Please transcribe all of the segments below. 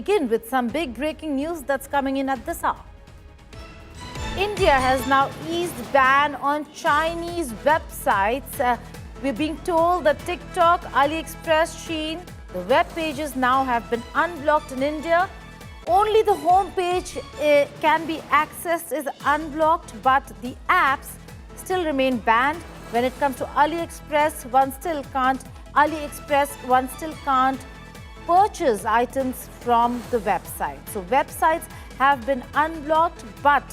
begin with some big breaking news that's coming in at this hour. India has now eased ban on Chinese websites. We're being told that TikTok, AliExpress, Shein, the web pages now have been unblocked in India. Only the home page can be accessed is unblocked, but the apps still remain banned. When it comes to AliExpress, one still can't purchase items from the website. So websites have been unblocked, but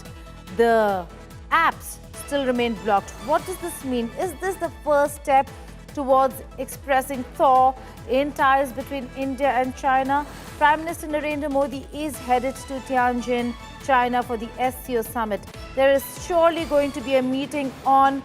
the apps still remain blocked. What does this mean? Is this the first step towards expressing thaw in ties between India and China? Prime Minister Narendra Modi is headed to Tianjin, China for the SCO summit. There is surely going to be a meeting on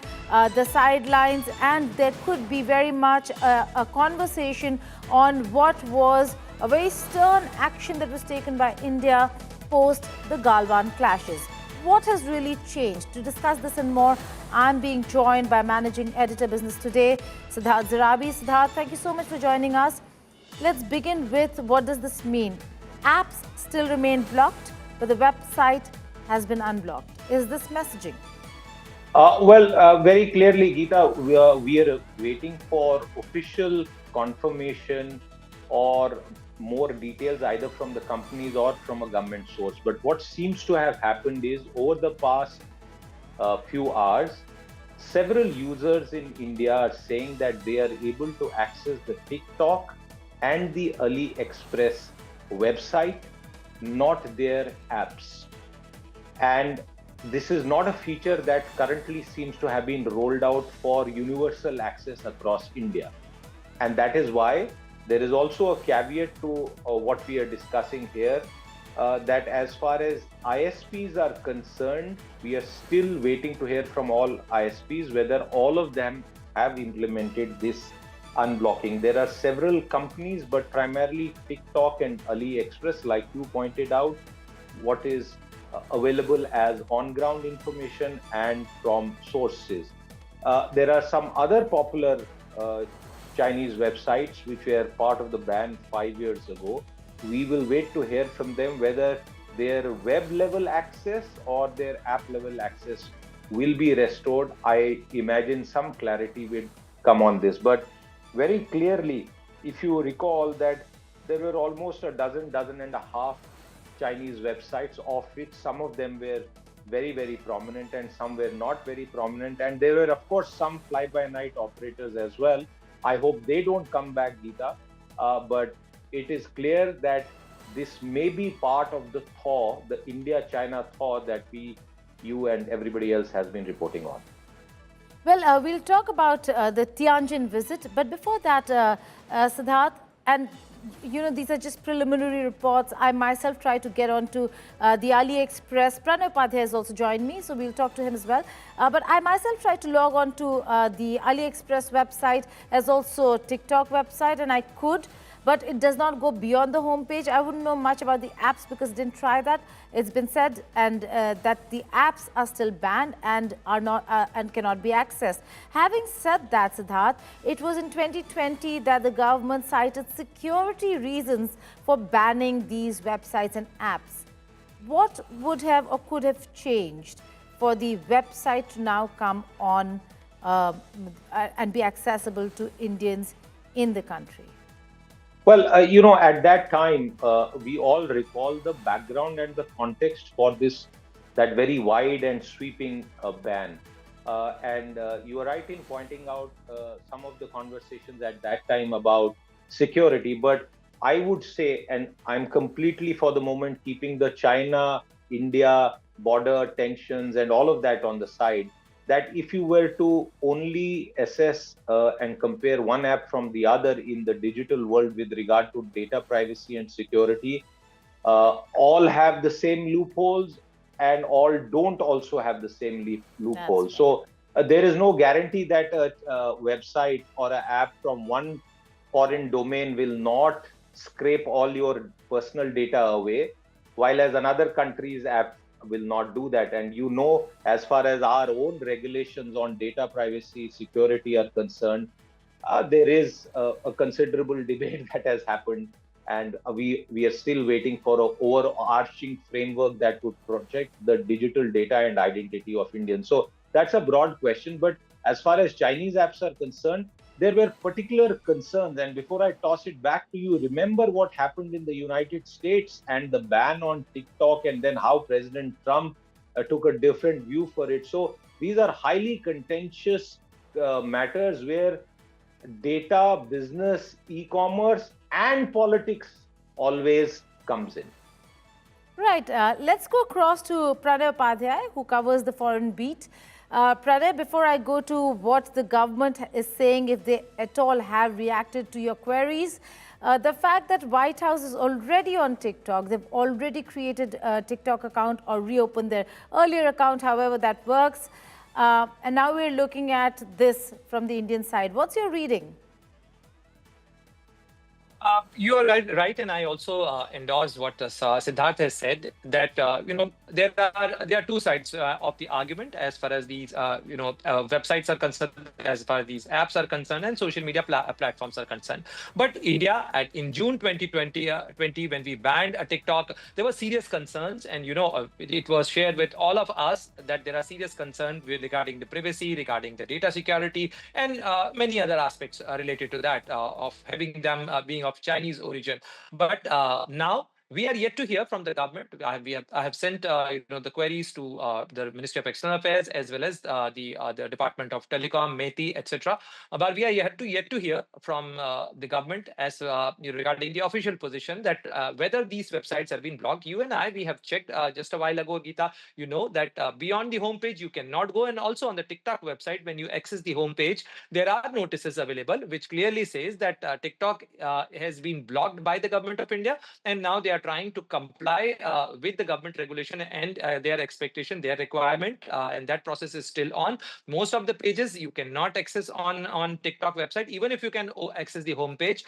the sidelines, and there could be very much a conversation on what was a very stern action that was taken by India post the Galwan clashes. What has really changed? To discuss this and more, I'm being joined by Managing Editor Business Today, Siddharth Zarabi. Siddharth, thank you so much for joining us. Let's begin with what does this mean? Apps still remain blocked, but the website has been unblocked. Is this messaging? Very clearly, Geeta, we are waiting for official confirmation or more details either from the companies or from a government source. But what seems to have happened is over the past few hours, several users in India are saying that they are able to access the TikTok and the AliExpress website, not their apps. And this is not a feature that currently seems to have been rolled out for universal access across India. And that is why there is also a caveat to what we are discussing here, that as far as ISPs are concerned, we are still waiting to hear from all ISPs whether all of them have implemented this unblocking. There are several companies, but primarily TikTok and AliExpress, like you pointed out, what is available as on-ground information and from sources. There are some other popular Chinese websites which were part of the ban 5 years ago. We will wait to hear from them whether their web level access or their app level access will be restored. I imagine some clarity will come on this. But very clearly, if you recall that there were almost a dozen and a half Chinese websites, of which some of them were very, very prominent and some were not very prominent. And there were, of course, some fly-by-night operators as well. I hope they don't come back, Geeta. But it is clear that this may be part of the thaw, the India-China thaw that you and everybody else has been reporting on. Well, we'll talk about the Tianjin visit. But before that, Siddharth, and these are just preliminary reports. I myself tried to get onto the AliExpress. Pranay Upadhyay has also joined me, so we'll talk to him as well. But I myself tried to log on to the AliExpress website as also TikTok website, and I could, but it does not go beyond the homepage. I wouldn't know much about the apps because I didn't try that. It's been said and that the apps are still banned and are not and cannot be accessed. Having said that, Siddharth, it was in 2020 that the government cited security reasons for banning these websites and apps. What would have or could have changed for the website to now come on and be accessible to Indians in the country? Well, at that time, we all recall the background and the context for that very wide and sweeping ban. And you are right in pointing out some of the conversations at that time about security. But I would say, and I'm completely for the moment keeping the China-India border tensions and all of that on the side, that if you were to only assess and compare one app from the other in the digital world with regard to data privacy and security, all have the same loopholes and all don't also have the same loopholes. Right. So there is no guarantee that a website or an app from one foreign domain will not scrape all your personal data away, while as another country's app will not do that. And as far as our own regulations on data privacy, security are concerned, there is a considerable debate that has happened and we are still waiting for an overarching framework that would protect the digital data and identity of Indians. So that's a broad question, but as far as Chinese apps are concerned, there were particular concerns. And before I toss it back to you, remember what happened in the United States and the ban on TikTok, and then how President Trump took a different view for it. So these are highly contentious matters where data, business, e-commerce, and politics always comes in. Right. Let's go across to Pranay Upadhyay, who covers the foreign beat. Pranay, before I go to what the government is saying, if they at all have reacted to your queries, the fact that White House is already on TikTok, they've already created a TikTok account or reopened their earlier account, however that works. And now we're looking at this from the Indian side. What's your reading? You are right, and I also endorse what Siddharth has said. That there are two sides of the argument as far as these websites are concerned, as far as these apps are concerned, and social media platforms are concerned. But India, in June 2020, when we banned TikTok, there were serious concerns, and it was shared with all of us that there are serious concerns regarding the privacy, regarding the data security, and many other aspects related to that of having them being of Chinese origin. But now we are yet to hear from the government. I have sent the queries to the Ministry of External Affairs as well as the Department of Telecom, METI, etc. But we are yet to hear from the government as regarding the official position that whether these websites have been blocked. You and we have checked just a while ago, Geeta. You know that beyond the homepage you cannot go, and also on the TikTok website when you access the homepage, there are notices available which clearly says that TikTok has been blocked by the government of India, and now they are trying to comply with the government regulation and their expectation, their requirement, and that process is still on. Most of the pages you cannot access on TikTok website, even if you can access the homepage.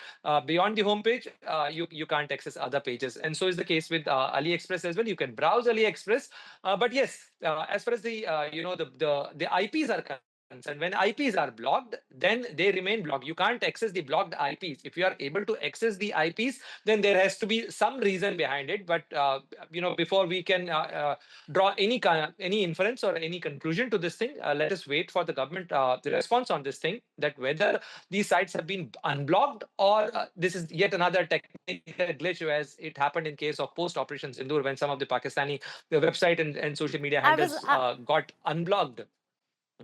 Beyond the homepage, you can't access other pages, and so is the case with AliExpress as well. You can browse AliExpress, but yes, as far as the the IPs are concerned, when IPs are blocked, then they remain blocked. You can't access the blocked IPs. If you are able to access the IPs, then there has to be some reason behind it. But before we can draw any inference or any conclusion to this thing, let us wait for the government the response on this thing, that whether these sites have been unblocked or this is yet another technical glitch, as it happened in case of post Operation Sindoor, when some of the Pakistani website and social media handles got unblocked.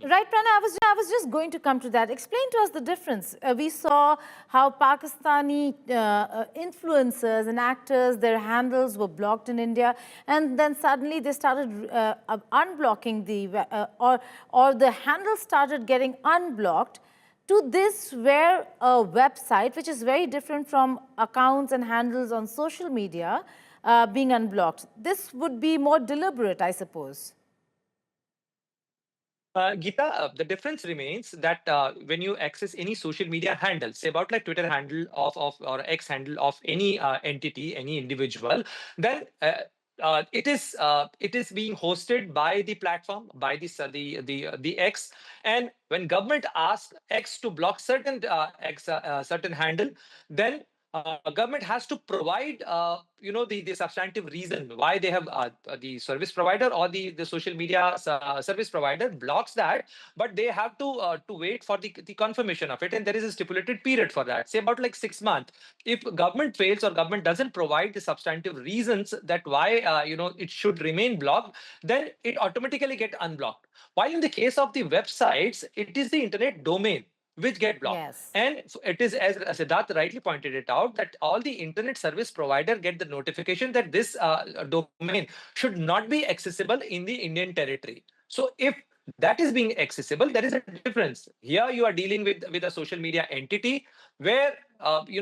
Right, Prana, I was just going to come to that. Explain to us the difference. We saw how Pakistani influencers and actors, their handles were blocked in India, and then suddenly they started unblocking or the handles started getting unblocked. To this, where a website, which is very different from accounts and handles on social media, being unblocked. This would be more deliberate, I suppose. Geeta, the difference remains that when you access any social media handle, say about like Twitter handle of or X handle of any entity, any individual, then it is being hosted by the platform, by the X, and when government asks X to block certain certain handle, then government has to provide the substantive reason why they have the service provider or the social media service provider blocks that, but they have to wait for the confirmation of it, and there is a stipulated period for that, say about like 6 months. If government fails or government doesn't provide the substantive reasons that why it should remain blocked, then it automatically get unblocked. While in the case of the websites, it is the internet domain which get blocked. Yes. And it is, as Siddharth rightly pointed it out, that all the internet service provider get the notification that this domain should not be accessible in the Indian territory. So if that is being accessible, there is a difference. Here you are dealing with a social media entity where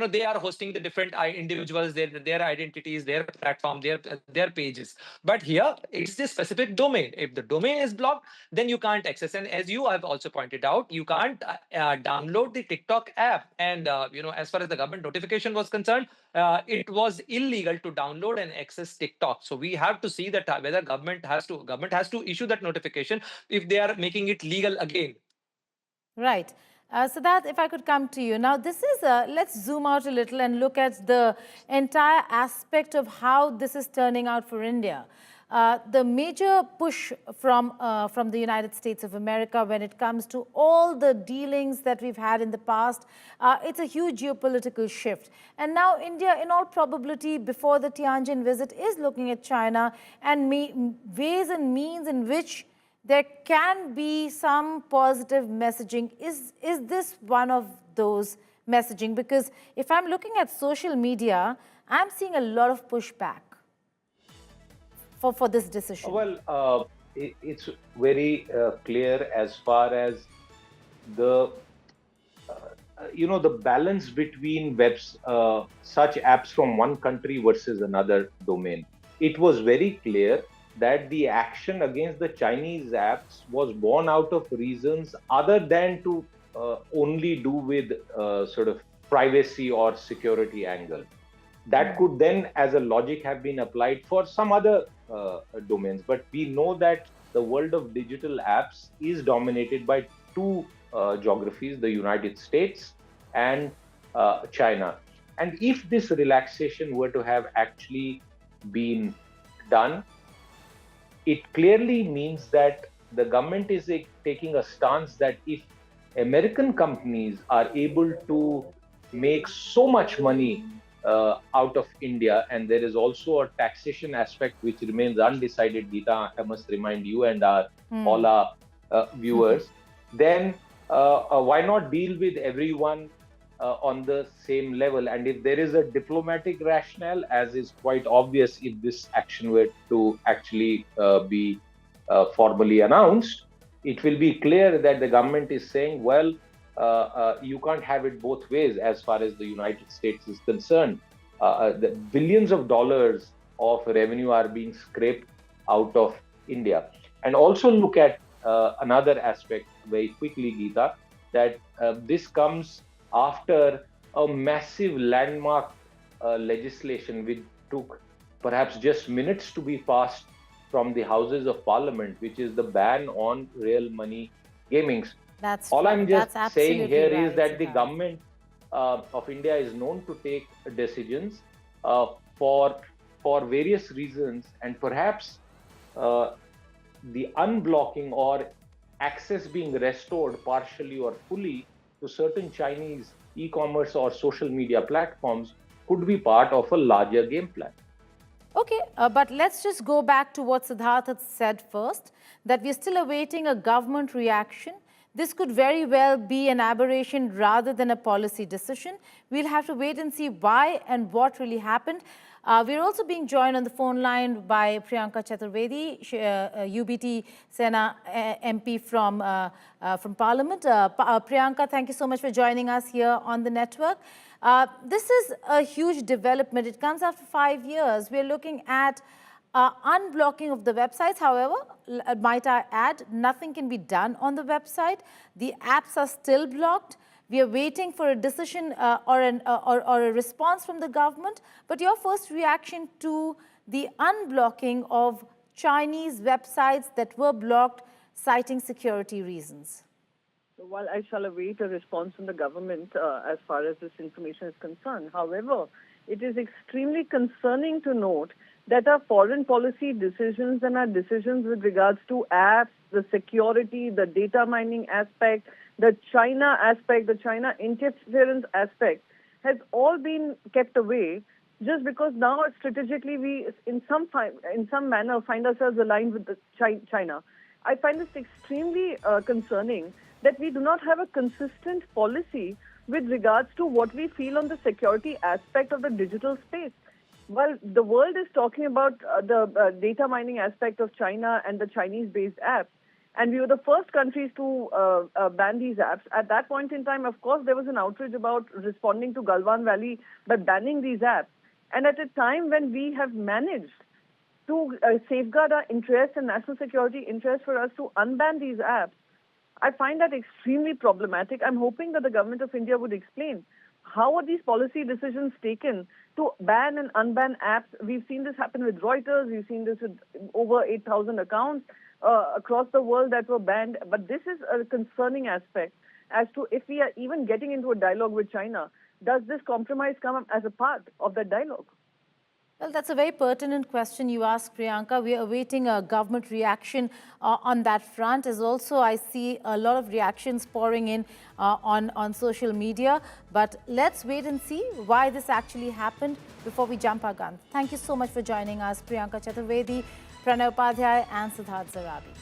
they are hosting the different individuals, their identities, their platform, their pages. But here it's the specific domain. If the domain is blocked, then you can't access. And as you have also pointed out, you can't download the TikTok app. And as far as the government notification was concerned, it was illegal to download and access TikTok. So we have to see that whether government has to issue that notification if they are making it legal again. Right. Siddharth, if I could come to you. Now, this is, let's zoom out a little and look at the entire aspect of how this is turning out for India. The major push from the United States of America when it comes to all the dealings that we've had in the past, it's a huge geopolitical shift. And now India, in all probability, before the Tianjin visit, is looking at China and ways and means in which there can be some positive messaging. Is this one of those messaging? Because if I'm looking at social media, I'm seeing a lot of pushback for this decision. Well, it's very clear as far as the the balance between such apps from one country versus another domain. It was very clear that the action against the Chinese apps was born out of reasons other than to only do with sort of privacy or security angle. That could then, as a logic, have been applied for some other domains. But we know that the world of digital apps is dominated by two geographies, the United States and China. And if this relaxation were to have actually been done, it clearly means that the government is taking a stance that if American companies are able to make so much money out of India, and there is also a taxation aspect which remains undecided, Geeta, I must remind you and all our viewers, then why not deal with everyone on the same level? And if there is a diplomatic rationale, as is quite obvious if this action were to actually be formally announced, it will be clear that the government is saying, well, you can't have it both ways as far as the United States is concerned. The billions of dollars of revenue are being scraped out of India. And also look at another aspect very quickly, Geeta, that this comes after a massive landmark legislation which took perhaps just minutes to be passed from the Houses of Parliament, which is the ban on real money gaming. All I'm just saying here is that the government of India is known to take decisions for various reasons, and perhaps the unblocking or access being restored partially or fully to certain Chinese e-commerce or social media platforms could be part of a larger game plan. Okay, but let's just go back to what Siddharth said first, that we're still awaiting a government reaction. This could very well be an aberration rather than a policy decision. We'll have to wait and see why and what really happened. We're also being joined on the phone line by Priyanka Chaturvedi, UBT Sena MP from Parliament. Priyanka, thank you so much for joining us here on the network. This is a huge development. It comes after 5 years. We're looking at unblocking of the websites. However, might I add, nothing can be done on the website. The apps are still blocked. We are waiting for a decision or a response from the government. But your first reaction to the unblocking of Chinese websites that were blocked, citing security reasons? While I shall await a response from the government as far as this information is concerned, however, it is extremely concerning to note that our foreign policy decisions and our decisions with regards to apps, the security, the data mining aspect, the China aspect, the China interference aspect, has all been kept away just because now strategically we, in some manner, find ourselves aligned with China. I find this extremely concerning that we do not have a consistent policy with regards to what we feel on the security aspect of the digital space. Well, the world is talking about the data mining aspect of China and the Chinese-based apps. And we were the first countries to ban these apps. At that point in time, of course, there was an outrage about responding to Galwan Valley by banning these apps. And at a time when we have managed to safeguard our interests and national security interests for us to unban these apps, I find that extremely problematic. I'm hoping that the government of India would explain how are these policy decisions taken to ban and unban apps. We've seen this happen with Reuters. We've seen this with over 8,000 accounts across the world that were banned. But this is a concerning aspect. as to if we are even getting into a dialogue with China, does this compromise come as a part of that dialogue? Well, that's a very pertinent question you asked, Priyanka. We are awaiting a government reaction on that front. As also, I see a lot of reactions pouring in on social media. But let's wait and see why this actually happened before we jump our guns. Thank you so much for joining us, Priyanka Chaturvedi, Pranay Upadhyay, and Siddharth Zarabi.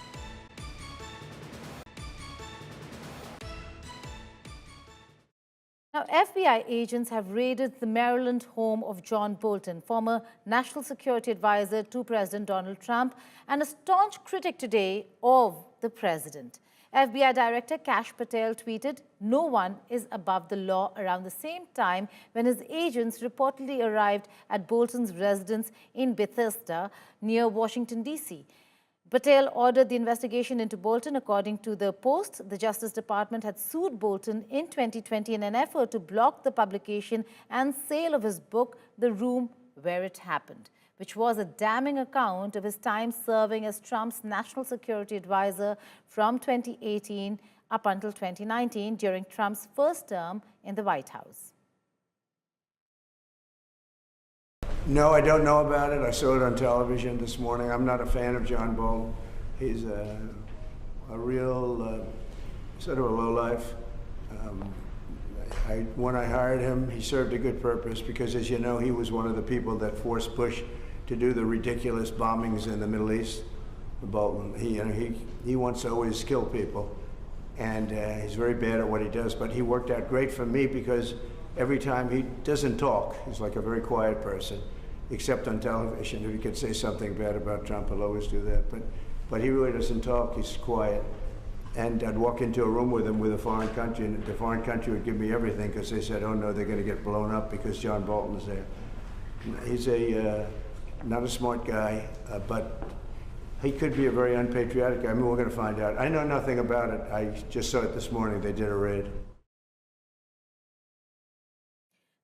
Now, FBI agents have raided the Maryland home of John Bolton, former national security advisor to President Donald Trump and a staunch critic today of the president. FBI Director Kash Patel tweeted, "No one is above the law," around the same time when his agents reportedly arrived at Bolton's residence in Bethesda near Washington, D.C. Patel ordered the investigation into Bolton. According to the Post, the Justice Department had sued Bolton in 2020 in an effort to block the publication and sale of his book, The Room Where It Happened, which was a damning account of his time serving as Trump's national security advisor from 2018 up until 2019 during Trump's first term in the White House. No, I don't know about it. I saw it on television this morning. I'm not a fan of John Bolton. He's a real sort of a lowlife. When I hired him, he served a good purpose because, as you know, he was one of the people that forced Bush to do the ridiculous bombings in the Middle East. Bolton, he wants to always kill people, and he's very bad at what he does. But he worked out great for me because every time he doesn't talk, he's like a very quiet person, except on television. If he could say something bad about Trump, he'll always do that. But he really doesn't talk. He's quiet. And I'd walk into a room with him with a foreign country, and the foreign country would give me everything because they said, "Oh no, they're going to get blown up because John Bolton's there." He's not a smart guy, but he could be a very unpatriotic guy. I mean, we're going to find out. I know nothing about it. I just saw it this morning. They did a raid.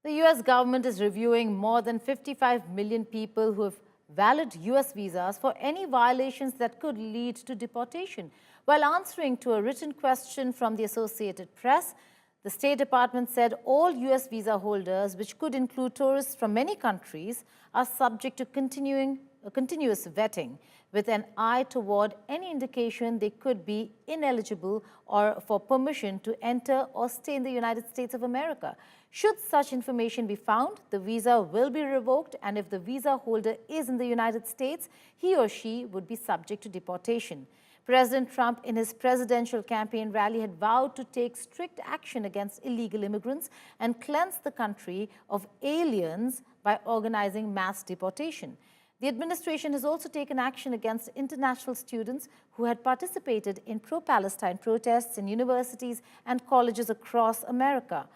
The U.S. government is reviewing more than 55 million people who have valid U.S. visas for any violations that could lead to deportation. While answering to a written question from the Associated Press, the State Department said all U.S. visa holders, which could include tourists from many countries, are subject to continuous vetting with an eye toward any indication they could be ineligible or for permission to enter or stay in the United States of America. Should such information be found, the visa will be revoked, and if the visa holder is in the United States, he or she would be subject to deportation. President Trump, in his presidential campaign rally, had vowed to take strict action against illegal immigrants and cleanse the country of aliens by organizing mass deportation. The administration has also taken action against international students who had participated in pro-Palestine protests in universities and colleges across America.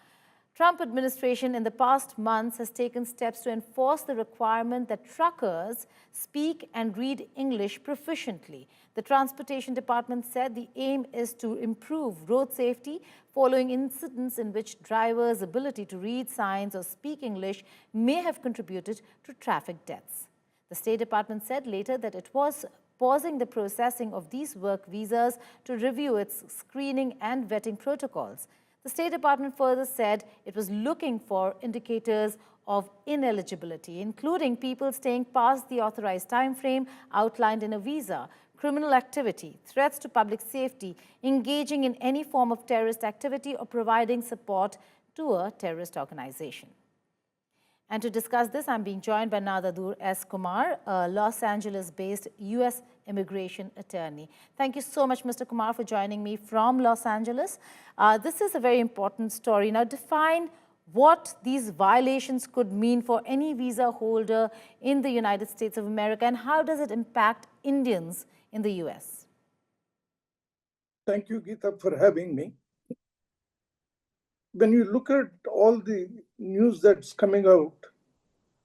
Trump administration in the past months has taken steps to enforce the requirement that truckers speak and read English proficiently. The Transportation Department said the aim is to improve road safety following incidents in which drivers' ability to read signs or speak English may have contributed to traffic deaths. The State Department said later that it was pausing the processing of these work visas to review its screening and vetting protocols. The State Department further said it was looking for indicators of ineligibility, including people staying past the authorized time frame outlined in a visa, criminal activity, threats to public safety, engaging in any form of terrorist activity, or providing support to a terrorist organization. And to discuss this, I'm being joined by Nadadur S. Kumar, a Los Angeles-based U.S. immigration attorney. Thank you so much, Mr. Kumar, for joining me from Los Angeles. This is a very important story. Now, define what these violations could mean for any visa holder in the United States of America, and how does it impact Indians in the U.S.? Thank you, Geeta, for having me. When you look at all the news that's coming out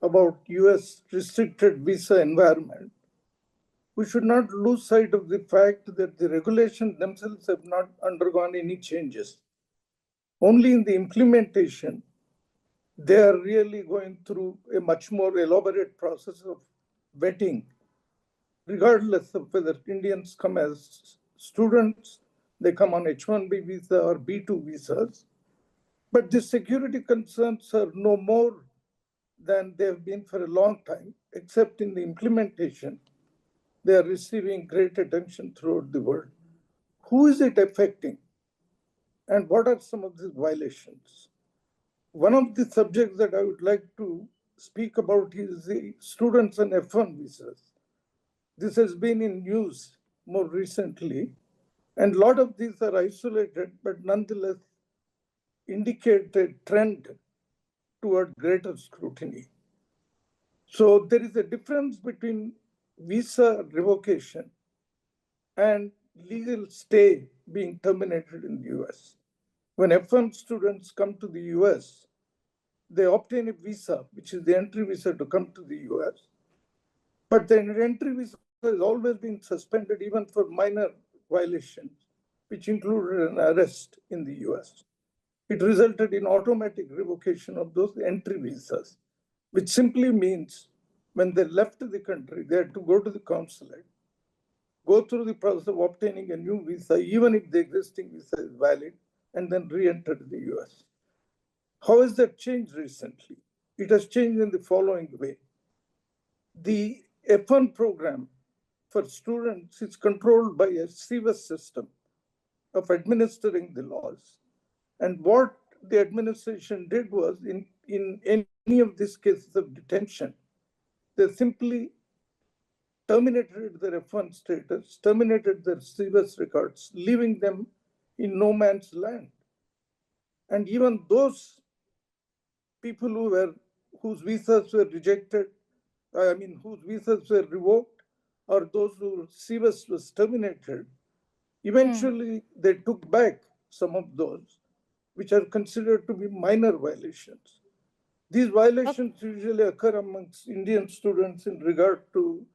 about US restricted visa environment, we should not lose sight of the fact that the regulations themselves have not undergone any changes. Only in the implementation, they are really going through a much more elaborate process of vetting, regardless of whether Indians come as students, They come on H-1B visa or B-2 visas. But the security concerns are no more than they have been for a long time, except in the implementation. They are receiving great attention throughout the world. Who is it affecting? And what are some of these violations? One of the subjects that I would like to speak about is the students on F1 visas. This has been in news more recently, and a lot of these are isolated, but nonetheless indicate a trend toward greater scrutiny. So there is a difference between visa revocation and legal stay being terminated in the US. When F1 students come to the US, they obtain a visa, which is the entry visa to come to the US. But the entry visa has always been suspended even for minor violations, which included an arrest in the US. It resulted in automatic revocation of those entry visas, which simply means when they left the country, they had to go to the consulate, go through the process of obtaining a new visa, even if the existing visa is valid, and then re-enter the US. How has that changed recently? It has changed in the following way. The F1 program for students is controlled by a CVS system of administering the laws. And what the administration did was, in any of these cases of detention, they simply terminated their F1 status, terminated their CVS records, leaving them in no man's land. And even those people whose visas were rejected, whose visas were revoked, or those whose CVS was terminated, eventually they took back some of those, which are considered to be minor violations. These violations usually occur amongst Indian students in regard to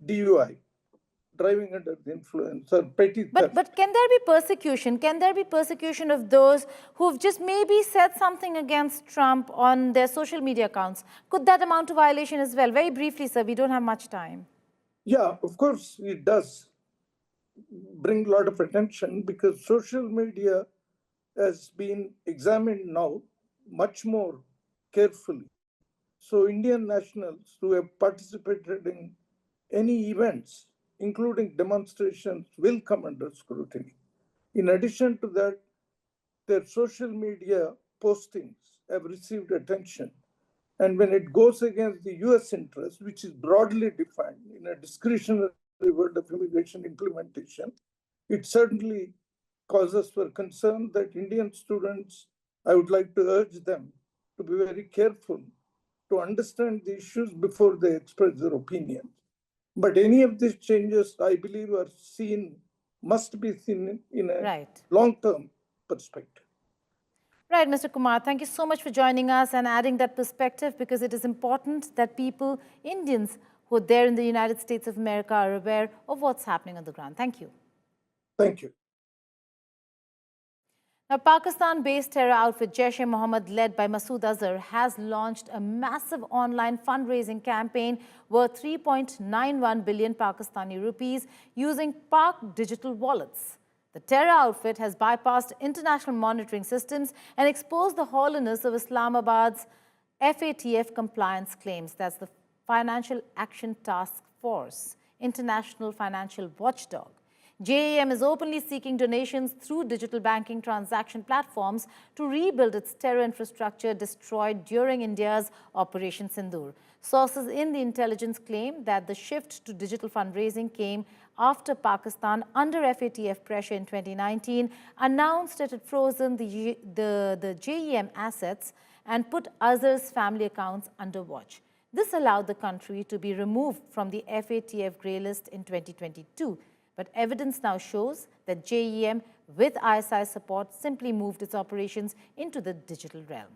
DUI, driving under the influence, or petty theft. But can there be persecution? Can there be persecution of those who've just maybe said something against Trump on their social media accounts? Could that amount to violation as well? Very briefly, sir, we don't have much time. Yeah, of course it does bring a lot of attention, because social media has been examined now much more carefully. So Indian nationals who have participated in any events, including demonstrations, will come under scrutiny. In addition to that, their social media postings have received attention. And when it goes against the US interest, which is broadly defined in a discretionary world of immigration implementation, it certainly causes for concern that Indian students, I would like to urge them to be very careful to understand the issues before they express their opinions. But any of these changes, I believe, must be seen in a long-term perspective. Right, Mr. Kumar, thank you so much for joining us and adding that perspective, because it is important that people, Indians who are there in the United States of America, are aware of what's happening on the ground. Thank you. Thank you. Now, Pakistan-based terror outfit Jaish-e-Mohammed, led by Masood Azhar, has launched a massive online fundraising campaign worth 3.91 billion Pakistani rupees using Pak digital wallets. The terror outfit has bypassed international monitoring systems and exposed the hollowness of Islamabad's FATF compliance claims. That's the Financial Action Task Force, international financial watchdog. JAM is openly seeking donations through digital banking transaction platforms to rebuild its terror infrastructure destroyed during India's Operation Sindoor. Sources in the intelligence claim that the shift to digital fundraising came after Pakistan, under FATF pressure in 2019, announced it had frozen the JEM assets and put Azhar's family accounts under watch. This allowed the country to be removed from the FATF grey list in 2022. But evidence now shows that JEM, with ISI support, simply moved its operations into the digital realm.